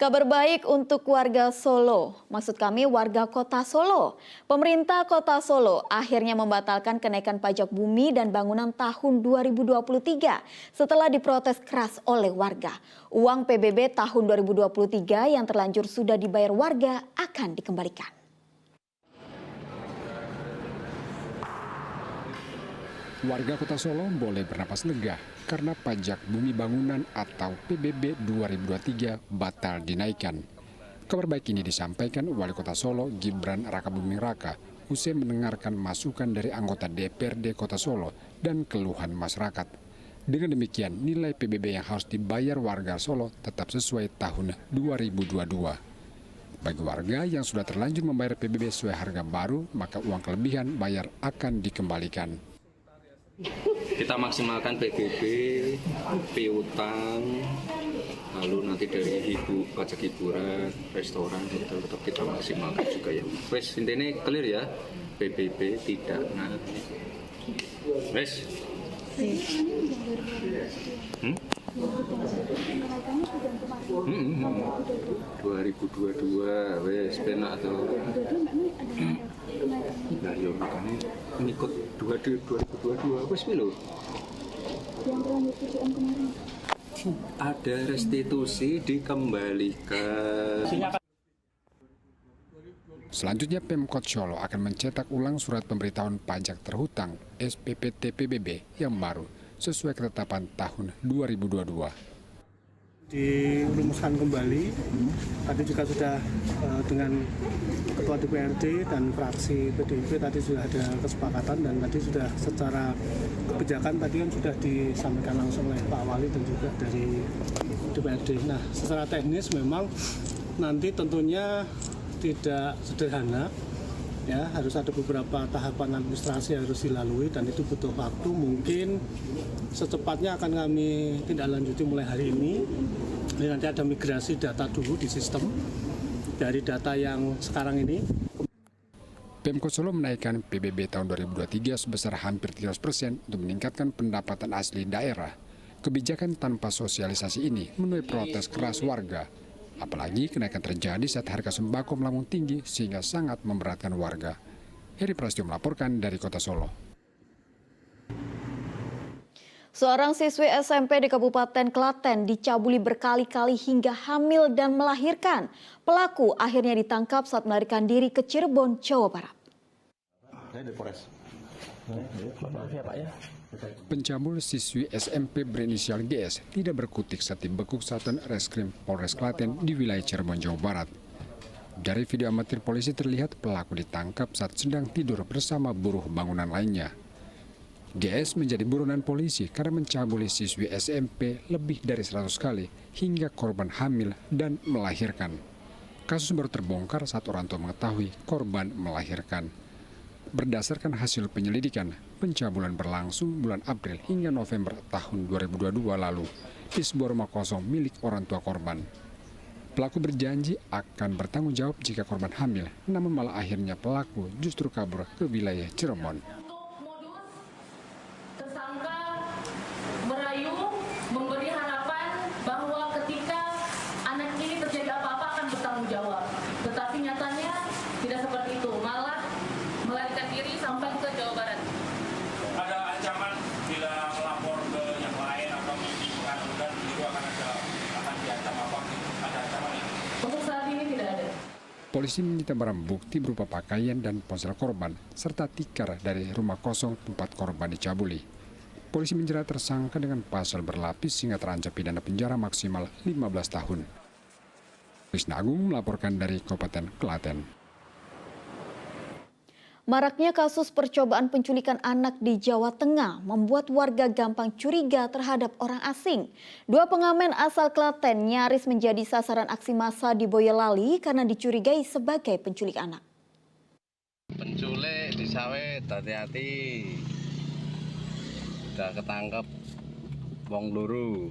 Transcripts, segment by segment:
Kabar baik untuk warga Solo, maksud kami warga kota Solo. Pemerintah kota Solo akhirnya membatalkan kenaikan pajak bumi dan bangunan tahun 2023 setelah diprotes keras oleh warga. Uang PBB tahun 2023 yang terlanjur sudah dibayar warga akan dikembalikan. Warga kota Solo boleh bernapas lega karena pajak bumi bangunan atau PBB 2023 batal dinaikkan. Kabar baik ini disampaikan Wali Kota Solo Gibran Rakabuming Raka usai mendengarkan masukan dari anggota DPRD Kota Solo dan keluhan masyarakat. Dengan demikian, nilai PBB yang harus dibayar warga Solo tetap sesuai tahun 2022. Bagi warga yang sudah terlanjur membayar PBB sesuai harga baru, maka uang kelebihan bayar akan dikembalikan. Kita maksimalkan PBB, piutang, lalu nanti dari pajak hiburan, restoran, hotel tetap kita maksimalkan juga ya. Wes intinya clear ya, PBB tidak naik. Wes. 2022 wes penak atau nah yo makanya ngikut 2022 wes lho. Yang terlanjur PPN kemarin ada restitusi dikembalikan. Selanjutnya Pemkot Solo akan mencetak ulang surat pemberitahuan pajak terhutang SPPT PBB yang baru sesuai ketetapan tahun 2022. Dirumuskan kembali, tadi juga sudah dengan Ketua DPRD dan fraksi PDIP tadi sudah ada kesepakatan dan tadi sudah secara kebijakan tadi kan sudah disampaikan langsung oleh Pak Wali dan juga dari DPRD. Nah, secara teknis memang nanti tentunya tidak sederhana, ya harus ada beberapa tahapan administrasi yang harus dilalui dan itu butuh waktu. Mungkin secepatnya akan kami tindak lanjuti mulai hari ini. Jadi nanti ada migrasi data dulu di sistem dari data yang sekarang ini. Pemkot Solo menaikkan PBB tahun 2023 sebesar hampir 13% untuk meningkatkan pendapatan asli daerah. Kebijakan tanpa sosialisasi ini menuai protes keras warga. Apalagi kenaikan terjadi saat harga sembako melambung tinggi sehingga sangat memberatkan warga. Heri Prasetyo melaporkan dari Kota Solo. Seorang siswi SMP di Kabupaten Klaten dicabuli berkali-kali hingga hamil dan melahirkan. Pelaku akhirnya ditangkap saat melarikan diri ke Cirebon, Jawa Barat. Pencabul siswi SMP berinisial GS tidak berkutik saat dibekuk Satuan Reskrim Polres Klaten di wilayah Cirebon, Jawa Barat. Dari video amatir polisi terlihat pelaku ditangkap saat sedang tidur bersama buruh bangunan lainnya. GS menjadi buronan polisi karena mencabuli siswi SMP lebih dari 100 kali hingga korban hamil dan melahirkan. Kasus baru terbongkar saat orang tua mengetahui korban melahirkan. Berdasarkan hasil penyelidikan, pencabulan berlangsung bulan April hingga November tahun 2022 lalu di sebuah rumah kosong milik orang tua korban. Pelaku berjanji akan bertanggung jawab jika korban hamil, namun malah akhirnya pelaku justru kabur ke wilayah Cirebon. Tersangka merayu, memberi harapan bahwa ketika anak ini terjadi apa-apa akan bertanggung jawab. Tetapi nyatanya tidak seperti itu, malah melarikan diri sampai ke Jawa Barat. Ada ancaman bila melapor ke yang lain atau menunjukkan dan itu akan diancam apa? Ada ancaman ini? Untuk saat ini tidak ada. Polisi menyita barang bukti berupa pakaian dan ponsel korban serta tikar dari rumah kosong tempat korban dicabuli. Polisi menjerat tersangka dengan pasal berlapis hingga terancam pidana penjara maksimal 15 tahun. Krisna Agung melaporkan dari Kabupaten Klaten. Maraknya kasus percobaan penculikan anak di Jawa Tengah membuat warga gampang curiga terhadap orang asing. Dua pengamen asal Klaten nyaris menjadi sasaran aksi massa di Boyolali karena dicurigai sebagai penculik anak. Penculik di sawit, hati-hati. Udah ketangkep wong loro.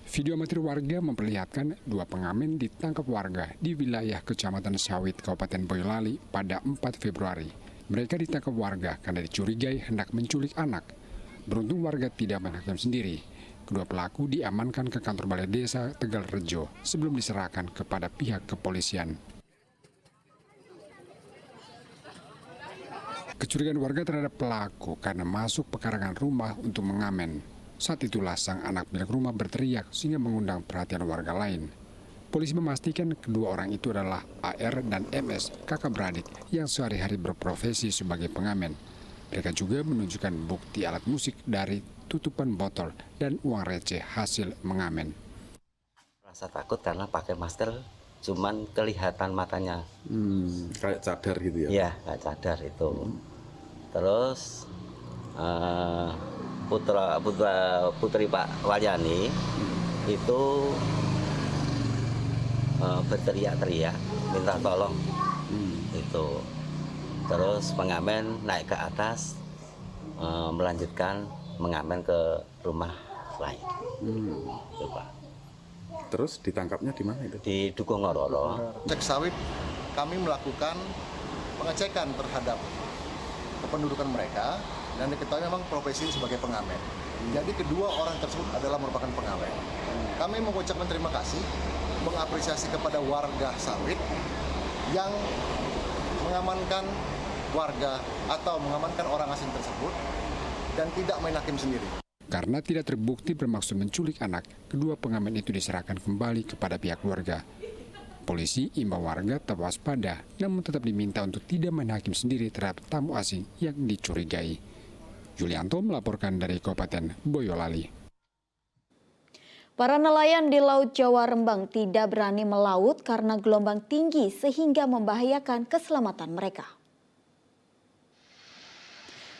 Video amatir warga memperlihatkan dua pengamen ditangkap warga di wilayah Kecamatan Sawit, Kabupaten Boyolali pada 4 Februari. Mereka ditangkap warga karena dicurigai hendak menculik anak. Beruntung warga tidak menangkap sendiri. Kedua pelaku diamankan ke kantor Balai Desa Tegal Rejo sebelum diserahkan kepada pihak kepolisian. Kecurigaan warga terhadap pelaku karena masuk pekarangan rumah untuk mengamen. Saat itulah sang anak milik rumah berteriak sehingga mengundang perhatian warga lain. Polisi memastikan kedua orang itu adalah AR dan MS, kakak beradik yang sehari-hari berprofesi sebagai pengamen. Mereka juga menunjukkan bukti alat musik dari tutupan botol dan uang receh hasil mengamen. Rasa takut karena pakai masker, cuman kelihatan matanya. Kayak cadar gitu ya? Iya, kayak cadar itu. Terus putri Pak Walyani itu berteriak-teriak minta tolong itu. Terus pengamen naik ke atas melanjutkan mengamen ke rumah lain. Itu, Pak. Terus ditangkapnya di mana itu? Di Dukungororo. Cek sawit kami melakukan pengecekan terhadap kependudukan mereka dan diketahui memang profesi sebagai pengamen. Jadi kedua orang tersebut adalah merupakan pengamen. Kami mengucapkan terima kasih, mengapresiasi kepada warga sawit yang mengamankan warga atau mengamankan orang asing tersebut dan tidak main hakim sendiri. Karena tidak terbukti bermaksud menculik anak, kedua pengamen itu diserahkan kembali kepada pihak keluarga. Polisi imbau warga tetap waspada, namun tetap diminta untuk tidak main hakim sendiri terhadap tamu asing yang dicurigai. Julianto melaporkan dari Kabupaten Boyolali. Para nelayan di Laut Jawa Rembang tidak berani melaut karena gelombang tinggi sehingga membahayakan keselamatan mereka.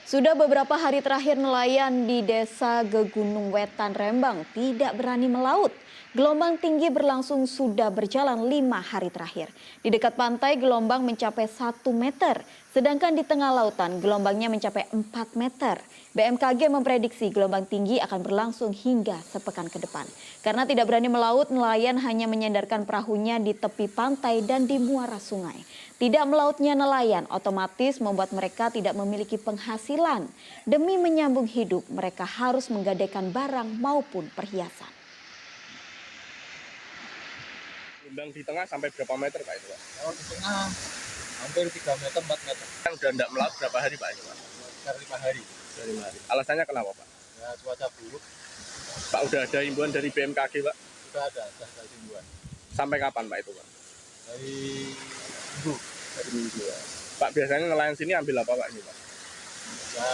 Sudah beberapa hari terakhir nelayan di Desa Gegunung Wetan, Rembang tidak berani melaut. Gelombang tinggi berlangsung sudah berjalan 5 hari terakhir. Di dekat pantai gelombang mencapai 1 meter, sedangkan di tengah lautan gelombangnya mencapai 4 meter. BMKG memprediksi gelombang tinggi akan berlangsung hingga sepekan ke depan. Karena tidak berani melaut, nelayan hanya menyandarkan perahunya di tepi pantai dan di muara sungai. Tidak melautnya nelayan otomatis membuat mereka tidak memiliki penghasilan. Demi menyambung hidup, mereka harus menggadaikan barang maupun perhiasan. Gelombang di tengah sampai berapa meter Pak itu Pak? Kalau di tengah hampir 3 meter, 4 meter. Kan udah enggak melaut berapa hari Pak itu Pak? Sekitar 5 hari. 5 hari. Alasannya kenapa Pak? Ya, cuaca buruk. Pak udah ada himbauan dari BMKG Pak? Sudah ada himbauan. Sampai kapan Pak itu Pak? Dari Minggu. Dari Minggu ya. Pak biasanya nelayan sini ambil apa Pak ini Pak? Ya,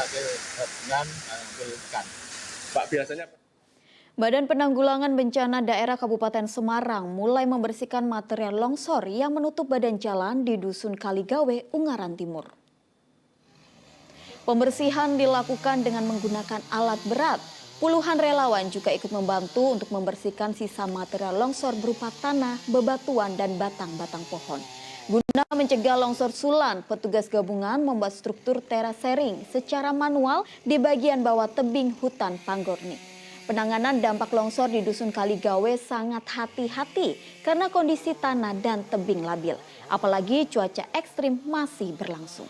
hasil gabungan, ambil ikan. Pak biasanya Badan Penanggulangan Bencana Daerah Kabupaten Semarang mulai membersihkan material longsor yang menutup badan jalan di Dusun Kaligawe, Ungaran Timur. Pembersihan dilakukan dengan menggunakan alat berat. Puluhan relawan juga ikut membantu untuk membersihkan sisa material longsor berupa tanah, bebatuan, dan batang-batang pohon. Guna mencegah longsor sulan, petugas gabungan membuat struktur terasering secara manual di bagian bawah tebing hutan Panggornik. Penanganan dampak longsor di Dusun Kaligawe sangat hati-hati karena kondisi tanah dan tebing labil. Apalagi cuaca ekstrim masih berlangsung.